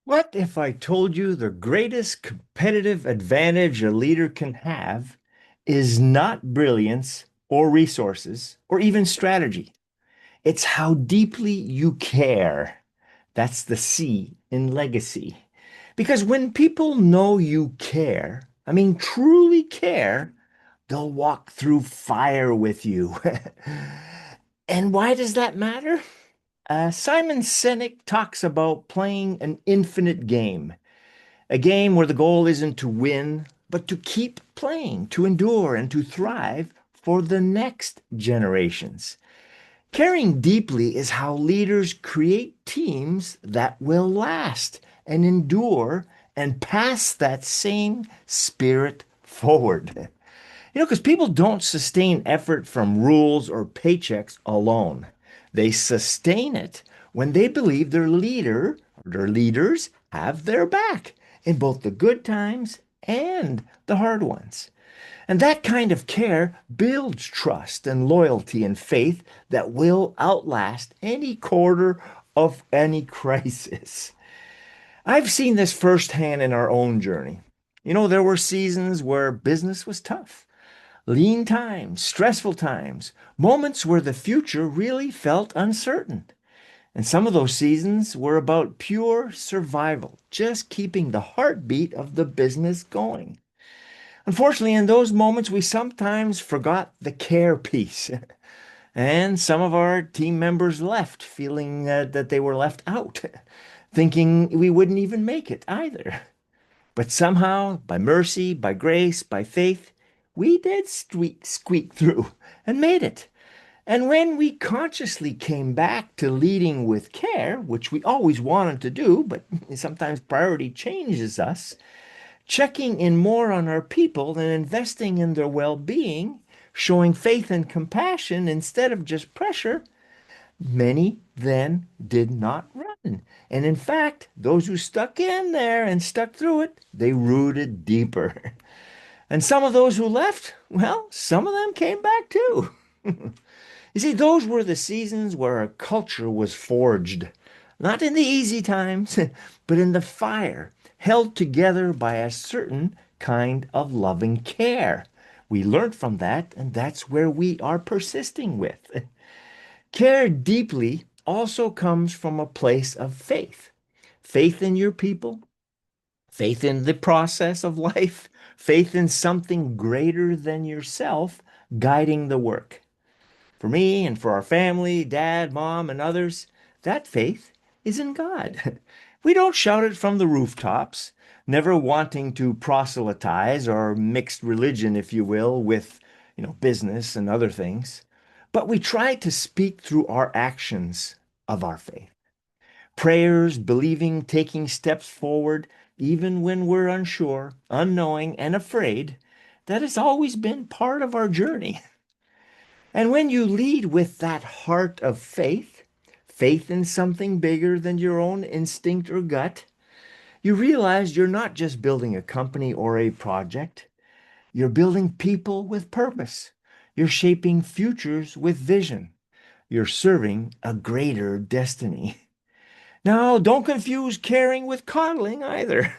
What if I told you the greatest competitive advantage a leader can have is not brilliance or resources or even strategy? It's how deeply you care. That's the C in legacy. Because when people know you care, I mean, truly care, they'll walk through fire with you. And why does that matter? Simon Sinek talks about playing an infinite game. A game where the goal isn't to win, but to keep playing, to endure, and to thrive for the next generations. Caring deeply is how leaders create teams that will last and endure and pass that same spirit forward. Because people don't sustain effort from rules or paychecks alone. They sustain it when they believe their leaders have their back in both the good times and the hard ones. And that kind of care builds trust and loyalty and faith that will outlast any quarter of any crisis. I've seen this firsthand in our own journey. There were seasons where business was tough. Lean times, stressful times, moments where the future really felt uncertain. And some of those seasons were about pure survival, just keeping the heartbeat of the business going. Unfortunately, in those moments, we sometimes forgot the care piece. And some of our team members left feeling that they were left out, thinking we wouldn't even make it either. But somehow, by mercy, by grace, by faith, we did squeak through and made it. And when we consciously came back to leading with care, which we always wanted to do, but sometimes priority changes us, checking in more on our people and investing in their well-being, showing faith and compassion instead of just pressure, many then did not run. And in fact, those who stuck in there and stuck through it, they rooted deeper. And some of those who left, well, some of them came back too. You see, those were the seasons where a culture was forged, not in the easy times, but in the fire, held together by a certain kind of loving care. We learned from that, and that's where we are persisting with. Care deeply also comes from a place of faith. Faith in your people, faith in the process of life, faith in something greater than yourself guiding the work. For me and for our family, dad, mom, and others, that faith is in God. We don't shout it from the rooftops, never wanting to proselytize or mixed religion, if you will, with, business and other things. But we try to speak through our actions of our faith. Prayers, believing, taking steps forward, even when we're unsure, unknowing, and afraid, that has always been part of our journey. And when you lead with that heart of faith, faith in something bigger than your own instinct or gut, you realize you're not just building a company or a project, you're building people with purpose. You're shaping futures with vision. You're serving a greater destiny. Now, don't confuse caring with coddling either.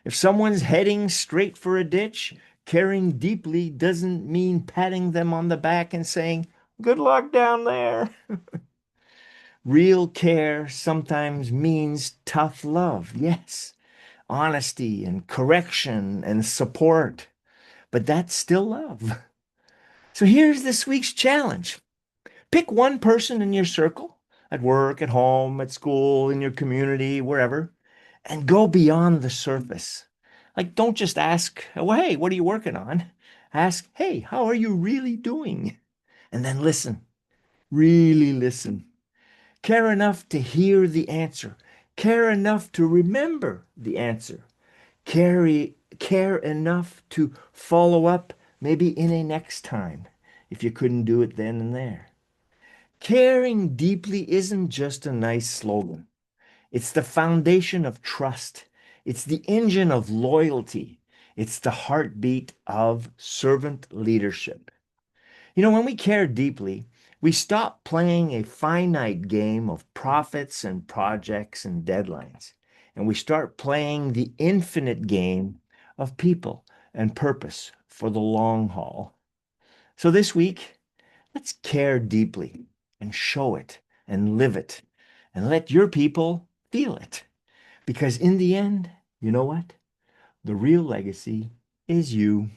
If someone's heading straight for a ditch, caring deeply doesn't mean patting them on the back and saying, "Good luck down there." Real care sometimes means tough love, yes, honesty and correction and support, but that's still love. So here's this week's challenge. Pick one person in your circle, at work, at home, at school, in your community, wherever, and go beyond the surface. Like, don't just ask, "Well, hey, what are you working on?" Ask, "Hey, how are you really doing?" And then listen, really listen. Care enough to hear the answer. Care enough to remember the answer. Care enough to follow up maybe in a next time if you couldn't do it then and there. Caring deeply isn't just a nice slogan. It's the foundation of trust. It's the engine of loyalty. It's the heartbeat of servant leadership. When we care deeply, we stop playing a finite game of profits and projects and deadlines. and we start playing the infinite game of people and purpose for the long haul. So this week, let's care deeply and show it and live it and let your people feel it. Because in the end, you know what? The real legacy is you.